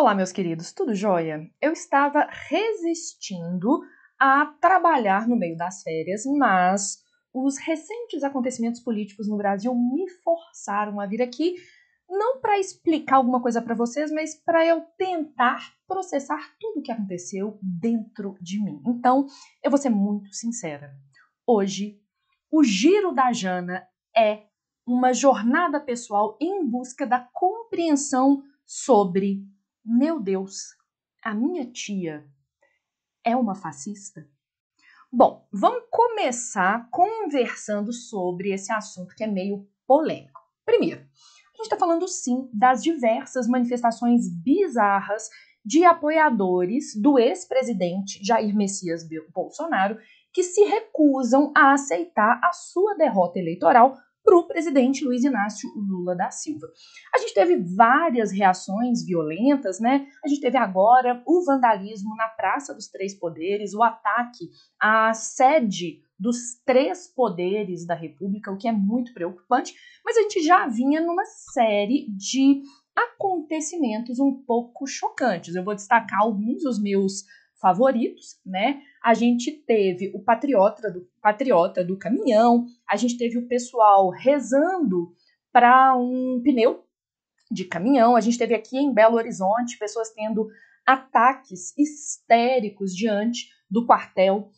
Olá, meus queridos, tudo jóia? Eu estava resistindo a trabalhar no meio das férias, mas os recentes acontecimentos políticos no Brasil me forçaram a vir aqui, não para explicar alguma coisa para vocês, mas para eu tentar processar tudo o que aconteceu dentro de mim. Então, eu vou ser muito sincera. Hoje, o Giro da Jana é uma jornada pessoal em busca da compreensão sobre: meu Deus, a minha tia é uma fascista? Bom, vamos começar conversando sobre esse assunto que é meio polêmico. Primeiro, a gente está falando sim das diversas manifestações bizarras de apoiadores do ex-presidente Jair Messias Bolsonaro que se recusam a aceitar a sua derrota eleitoral para o presidente Luiz Inácio Lula da Silva. A gente teve várias reações violentas, né? A gente teve agora o vandalismo na Praça dos Três Poderes, o ataque à sede dos três poderes da República, o que é muito preocupante, mas a gente já vinha numa série de acontecimentos um pouco chocantes. Eu vou destacar alguns dos meus favoritos, né? A gente teve o patriota do caminhão, a gente teve o pessoal rezando para um pneu de caminhão, a gente teve aqui em Belo Horizonte pessoas tendo ataques histéricos diante do quartel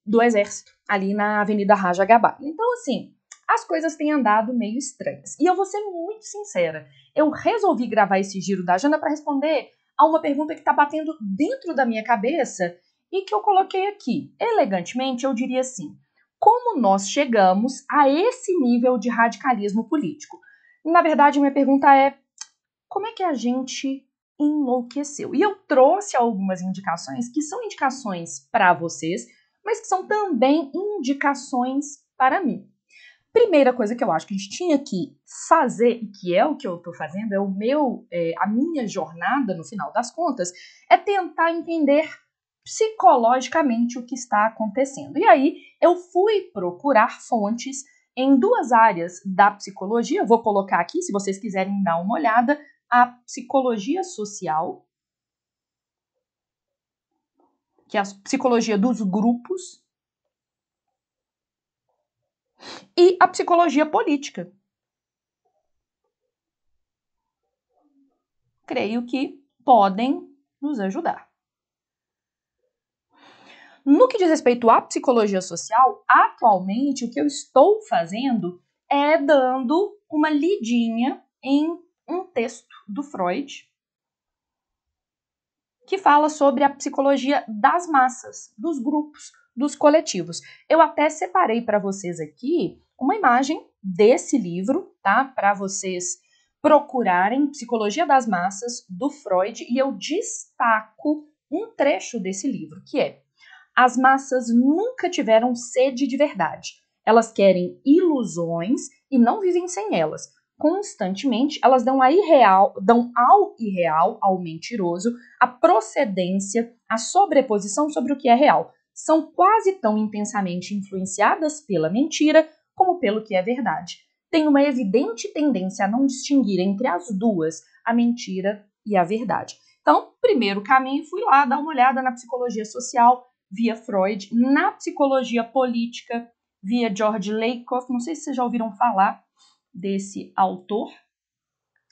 do Exército, ali na Avenida Raja Gabá. Então, assim, as coisas têm andado meio estranhas. E eu vou ser muito sincera, eu resolvi gravar esse Giro da Jana para responder a uma pergunta que está batendo dentro da minha cabeça e que eu coloquei aqui. Elegantemente, eu diria assim: como nós chegamos a esse nível de radicalismo político? Na verdade, minha pergunta é: como é que a gente enlouqueceu? E eu trouxe algumas indicações que são indicações para vocês, mas que são também indicações para mim. Primeira coisa que eu acho que a gente tinha que fazer, e que é o que eu estou fazendo, a minha jornada, no final das contas, é tentar entender psicologicamente o que está acontecendo. E aí eu fui procurar fontes em duas áreas da psicologia. Eu vou colocar aqui, se vocês quiserem dar uma olhada, a psicologia social, que é a psicologia dos grupos, e a psicologia política. Creio que podem nos ajudar. No que diz respeito à psicologia social, atualmente o que eu estou fazendo é dando uma lidinha em um texto do Freud que fala sobre a psicologia das massas, dos grupos, dos coletivos. Eu até separei para vocês aqui uma imagem desse livro, tá? Para vocês procurarem Psicologia das Massas, do Freud, e eu destaco um trecho desse livro, que é: as massas nunca tiveram sede de verdade. Elas querem ilusões e não vivem sem elas. Constantemente, elas dão ao irreal, ao mentiroso, a procedência, a sobreposição sobre o que é real. São quase tão intensamente influenciadas pela mentira como pelo que é verdade. Tem uma evidente tendência a não distinguir entre as duas, a mentira e a verdade. Então, primeiro caminho, fui lá dar uma olhada na psicologia social via Freud, na psicologia política via George Lakoff. Não sei se vocês já ouviram falar desse autor.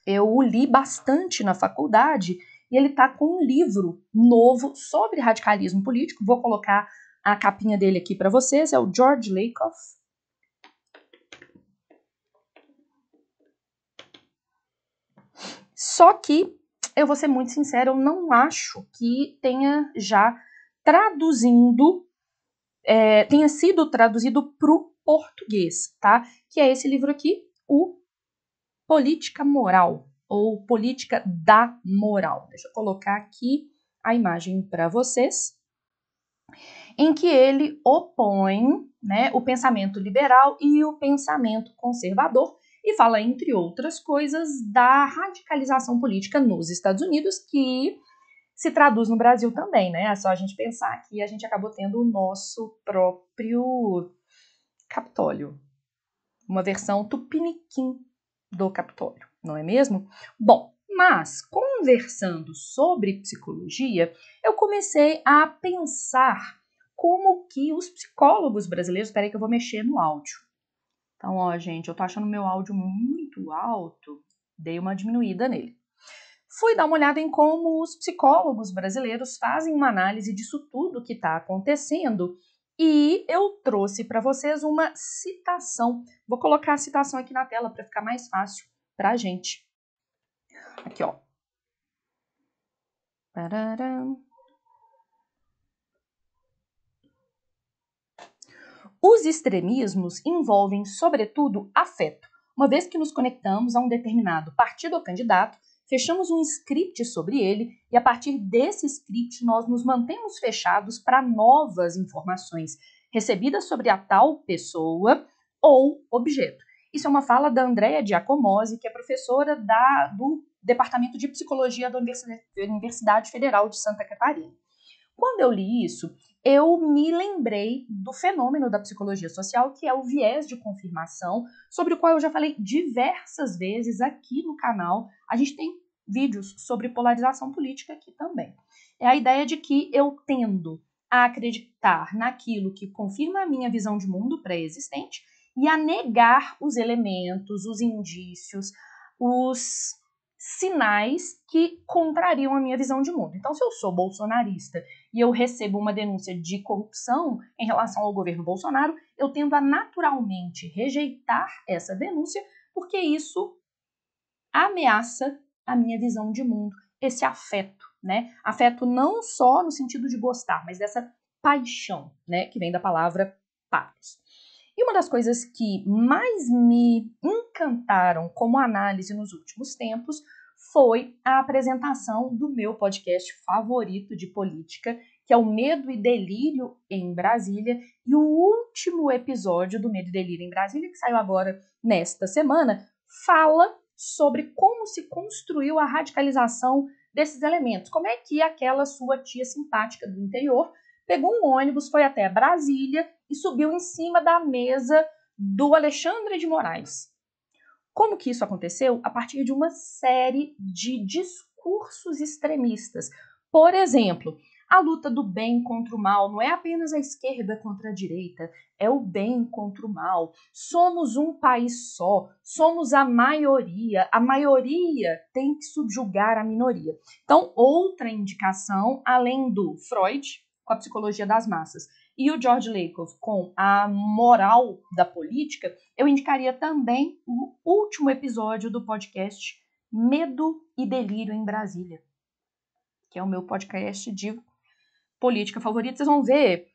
Eu o li bastante na faculdade e ele está com um livro novo sobre radicalismo político. Vou colocar a capinha dele aqui para vocês. É o George Lakoff. Só que, eu vou ser muito sincera, eu não acho que tenha sido traduzido para o português, tá? Que é esse livro aqui, o Política Moral, ou Política da Moral. Deixa eu colocar aqui a imagem para vocês, em que ele opõe, né, o pensamento liberal e o pensamento conservador, e fala, entre outras coisas, da radicalização política nos Estados Unidos, que se traduz no Brasil também, né? É só a gente pensar que a gente acabou tendo o nosso próprio Capitólio, uma versão tupiniquim do Capitólio, não é mesmo? Bom, Mas, conversando sobre psicologia, eu comecei a pensar como que os psicólogos brasileiros... Espera aí que eu vou mexer no áudio. Então, ó, gente, eu tô achando meu áudio muito alto, dei uma diminuída nele. Fui dar uma olhada em como os psicólogos brasileiros fazem uma análise disso tudo que está acontecendo e eu trouxe para vocês uma citação. Vou colocar a citação aqui na tela para ficar mais fácil para a gente. Aqui, ó. Pararam. Os extremismos envolvem, sobretudo, afeto. Uma vez que nos conectamos a um determinado partido ou candidato, fechamos um script sobre ele e, a partir desse script, nós nos mantemos fechados para novas informações recebidas sobre a tal pessoa ou objeto. Isso é uma fala da Andrea Giacomozzi, que é professora do Departamento de Psicologia da Universidade Federal de Santa Catarina. Quando eu li isso, eu me lembrei do fenômeno da psicologia social, que é o viés de confirmação, sobre o qual eu já falei diversas vezes aqui no canal. A gente tem vídeos sobre polarização política aqui também. É a ideia de que eu tendo a acreditar naquilo que confirma a minha visão de mundo pré-existente e a negar os elementos, os indícios, os sinais que contrariam a minha visão de mundo. Então, se eu sou bolsonarista e eu recebo uma denúncia de corrupção em relação ao governo Bolsonaro, eu tendo a naturalmente rejeitar essa denúncia, porque isso ameaça a minha visão de mundo, esse afeto, né? Afeto não só no sentido de gostar, mas dessa paixão, né? Que vem da palavra pathos. E uma das coisas que mais me encantaram como análise nos últimos tempos foi a apresentação do meu podcast favorito de política, que é o Medo e Delírio em Brasília, e o último episódio do Medo e Delírio em Brasília, que saiu agora nesta semana, fala sobre como se construiu a radicalização desses elementos. Como é que aquela sua tia simpática do interior pegou um ônibus, foi até Brasília e subiu em cima da mesa do Alexandre de Moraes. Como que isso aconteceu? A partir de uma série de discursos extremistas. Por exemplo, a luta do bem contra o mal não é apenas a esquerda contra a direita, é o bem contra o mal. Somos um país só, somos a maioria tem que subjugar a minoria. Então, outra indicação, além do Freud, com a psicologia das massas, e o George Lakoff com a moral da política, eu indicaria também o último episódio do podcast Medo e Delírio em Brasília, que é o meu podcast de política favorito. Vocês vão ver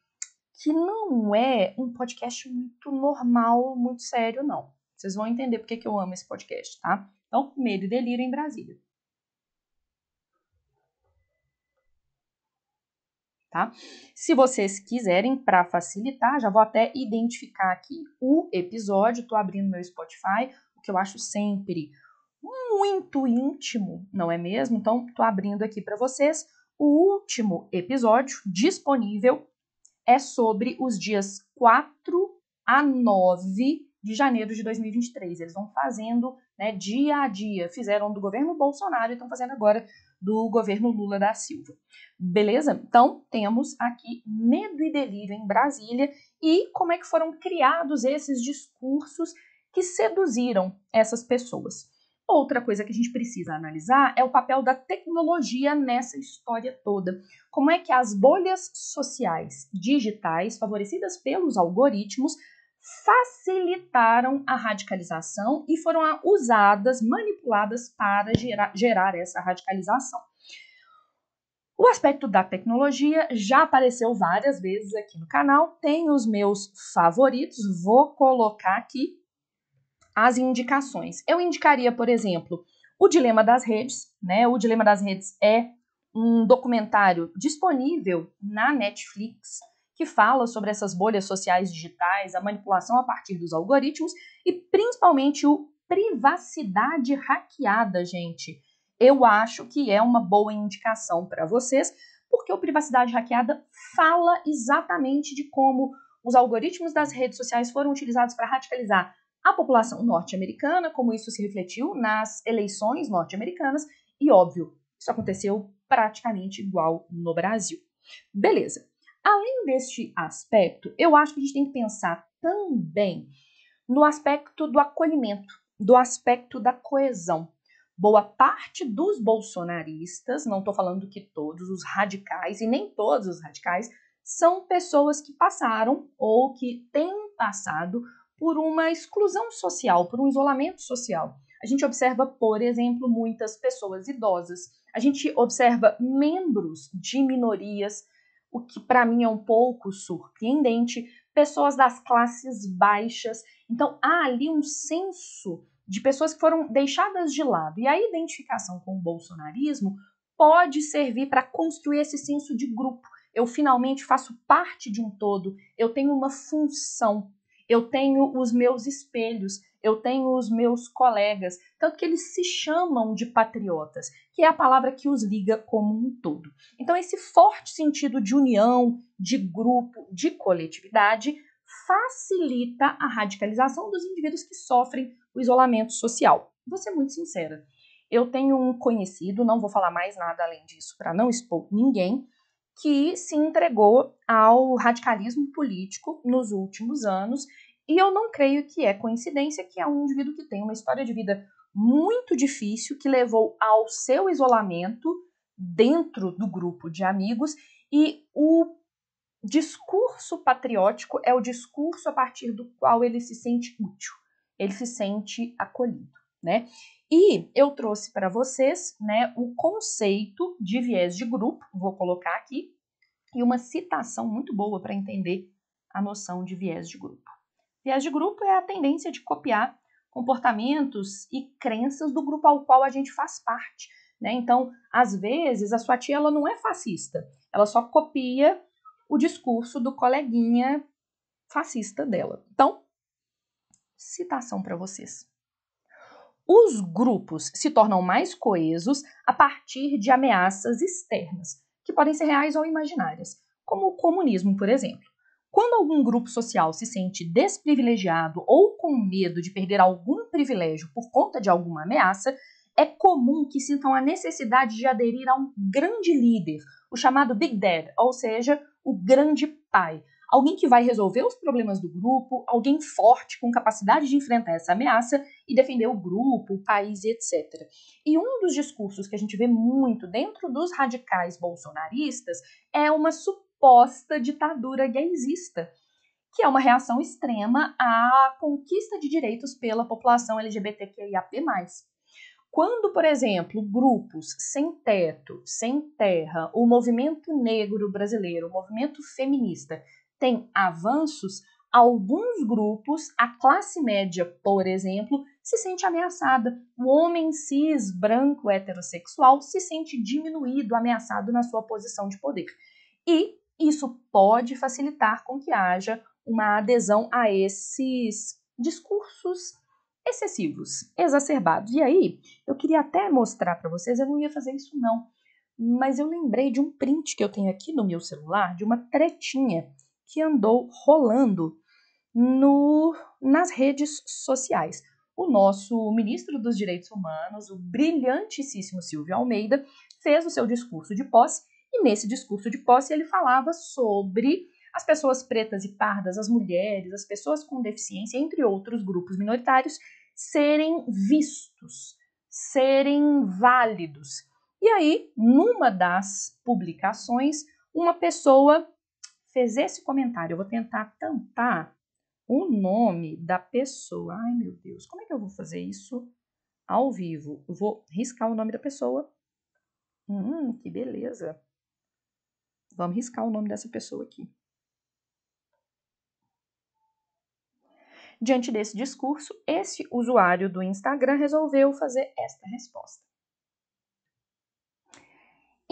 que não é um podcast muito normal, muito sério, não. Vocês vão entender por que eu amo esse podcast, tá? Então, Medo e Delírio em Brasília. Tá? Se vocês quiserem, para facilitar, já vou até identificar aqui o episódio, estou abrindo meu Spotify, o que eu acho sempre muito íntimo, não é mesmo? Então, estou abrindo aqui para vocês. O último episódio disponível é sobre os dias 4 a 9 de janeiro de 2023. Eles vão fazendo, né, dia a dia. Fizeram do governo Bolsonaro e estão fazendo agora do governo Lula da Silva. Beleza? Então, temos aqui Medo e Delírio em Brasília e como é que foram criados esses discursos que seduziram essas pessoas. Outra coisa que a gente precisa analisar é o papel da tecnologia nessa história toda. Como é que as bolhas sociais digitais, favorecidas pelos algoritmos, facilitaram a radicalização e foram usadas, manipuladas para gerar essa radicalização. O aspecto da tecnologia já apareceu várias vezes aqui no canal, tem os meus favoritos, vou colocar aqui as indicações. Eu indicaria, por exemplo, O Dilema das Redes, né? O Dilema das Redes é um documentário disponível na Netflix que fala sobre essas bolhas sociais digitais, a manipulação a partir dos algoritmos e principalmente o Privacidade Hackeada, gente. Eu acho que é uma boa indicação para vocês, porque o Privacidade Hackeada fala exatamente de como os algoritmos das redes sociais foram utilizados para radicalizar a população norte-americana, como isso se refletiu nas eleições norte-americanas, E óbvio, isso aconteceu praticamente igual no Brasil. Beleza. Além deste aspecto, eu acho que a gente tem que pensar também no aspecto do acolhimento, do aspecto da coesão. Boa parte dos bolsonaristas, não estou falando que todos os radicais, e nem todos os radicais, são pessoas que passaram ou que têm passado por uma exclusão social, por um isolamento social. A gente observa, por exemplo, muitas pessoas idosas. A gente observa membros de minorias, o que para mim é um pouco surpreendente, pessoas das classes baixas. Então, há ali um senso de pessoas que foram deixadas de lado. E a identificação com o bolsonarismo pode servir para construir esse senso de grupo. Eu finalmente faço parte de um todo, eu tenho uma função, eu tenho os meus espelhos, eu tenho os meus colegas, tanto que eles se chamam de patriotas, que é a palavra que os liga como um todo. Então, esse forte sentido de união, de grupo, de coletividade, facilita a radicalização dos indivíduos que sofrem o isolamento social. Vou ser muito sincera, eu tenho um conhecido, não vou falar mais nada além disso para não expor ninguém, que se entregou ao radicalismo político nos últimos anos, e eu não creio que é coincidência que é um indivíduo que tem uma história de vida muito difícil, que levou ao seu isolamento dentro do grupo de amigos, e o discurso patriótico é o discurso a partir do qual ele se sente útil, ele se sente acolhido, né? E eu trouxe para vocês, né, o conceito de viés de grupo, vou colocar aqui, e uma citação muito boa para entender a noção de viés de grupo. Viés de grupo é a tendência de copiar comportamentos e crenças do grupo ao qual a gente faz parte, né? Então, às vezes, a sua tia ela não é fascista, ela só copia o discurso do coleguinha fascista dela. Então, citação para vocês. Os grupos se tornam mais coesos a partir de ameaças externas, que podem ser reais ou imaginárias, como o comunismo, por exemplo. Quando algum grupo social se sente desprivilegiado ou com medo de perder algum privilégio por conta de alguma ameaça, é comum que sintam a necessidade de aderir a um grande líder, o chamado Big Dad, ou seja, o grande pai. Alguém que vai resolver os problemas do grupo, alguém forte com capacidade de enfrentar essa ameaça e defender o grupo, o país, etc. E um dos discursos que a gente vê muito dentro dos radicais bolsonaristas é uma suposta ditadura gaysista, que é uma reação extrema à conquista de direitos pela população LGBTQIAP+. Quando, por exemplo, grupos sem teto, sem terra, o movimento negro brasileiro, o movimento feminista, tem avanços, alguns grupos, a classe média, por exemplo, se sente ameaçada. O homem cis, branco, heterossexual se sente diminuído, ameaçado na sua posição de poder. E isso pode facilitar com que haja uma adesão a esses discursos excessivos, exacerbados. E aí, eu queria até mostrar para vocês, eu não ia fazer isso não, mas eu lembrei de um print que eu tenho aqui no meu celular, de uma tretinha que andou rolando nas redes sociais. O nosso ministro dos Direitos Humanos, o brilhantíssimo Silvio Almeida, fez o seu discurso de posse, e nesse discurso de posse ele falava sobre as pessoas pretas e pardas, as mulheres, as pessoas com deficiência, entre outros grupos minoritários, serem vistos, serem válidos. E aí, numa das publicações, uma pessoa fez esse comentário. Eu vou tentar tampar o nome da pessoa. Ai, meu Deus, como é que eu vou fazer isso ao vivo? Eu vou riscar o nome da pessoa. Que beleza. Vamos riscar o nome dessa pessoa aqui. Diante desse discurso, esse usuário do Instagram resolveu fazer esta resposta.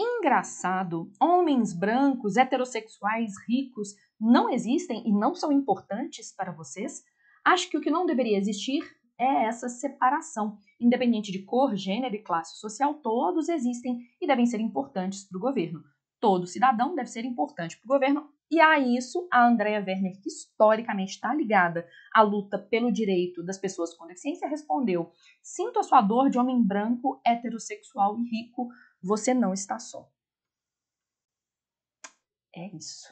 Engraçado, homens brancos, heterossexuais, ricos, não existem e não são importantes para vocês? Acho que o que não deveria existir é essa separação. Independente de cor, gênero e classe social, todos existem e devem ser importantes para o governo. Todo cidadão deve ser importante para o governo, E a isso, a Andrea Werner, que historicamente está ligada à luta pelo direito das pessoas com deficiência, respondeu: sinto a sua dor de homem branco, heterossexual e rico, você não está só. É isso.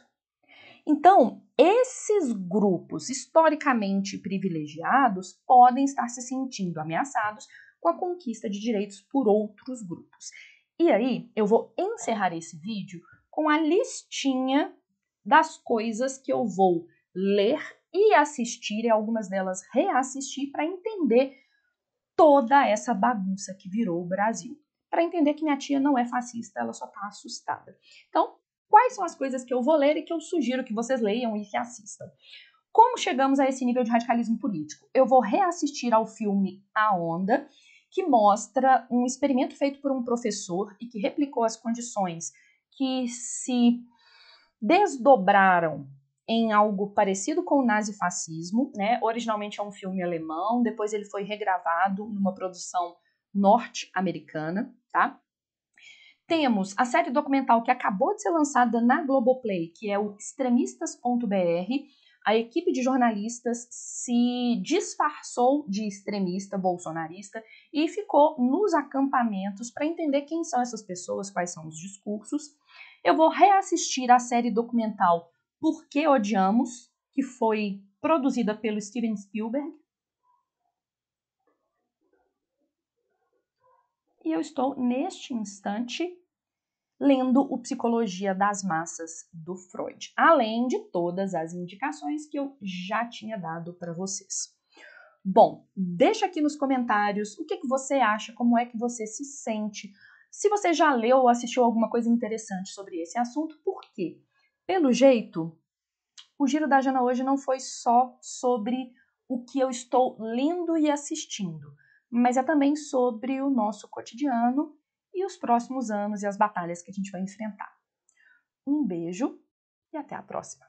Então, esses grupos historicamente privilegiados podem estar se sentindo ameaçados com a conquista de direitos por outros grupos. E aí, eu vou encerrar esse vídeo com a listinha das coisas que eu vou ler e assistir, e algumas delas reassistir, para entender toda essa bagunça que virou o Brasil. Para entender que minha tia não é fascista, ela só está assustada. Então, quais são as coisas que eu vou ler e que eu sugiro que vocês leiam e que assistam? Como chegamos a esse nível de radicalismo político? Eu vou reassistir ao filme A Onda, que mostra um experimento feito por um professor e que replicou as condições que se desdobraram em algo parecido com o nazifascismo, né? Originalmente é um filme alemão, depois ele foi regravado numa produção norte-americana, tá? Temos a série documental que acabou de ser lançada na Globoplay, que é o extremistas.br. A equipe de jornalistas se disfarçou de extremista bolsonarista e ficou nos acampamentos para entender quem são essas pessoas, quais são os discursos. Eu vou reassistir a série documental Por que Odiamos, que foi produzida pelo Steven Spielberg. E eu estou, neste instante, lendo o Psicologia das Massas, do Freud, além de todas as indicações que eu já tinha dado para vocês. Bom, deixa aqui nos comentários o que você acha, como é que você se sente, se você já leu ou assistiu alguma coisa interessante sobre esse assunto, por quê? Pelo jeito, o Giro da Jana hoje não foi só sobre o que eu estou lendo e assistindo, mas é também sobre o nosso cotidiano e os próximos anos e as batalhas que a gente vai enfrentar. Um beijo e até a próxima!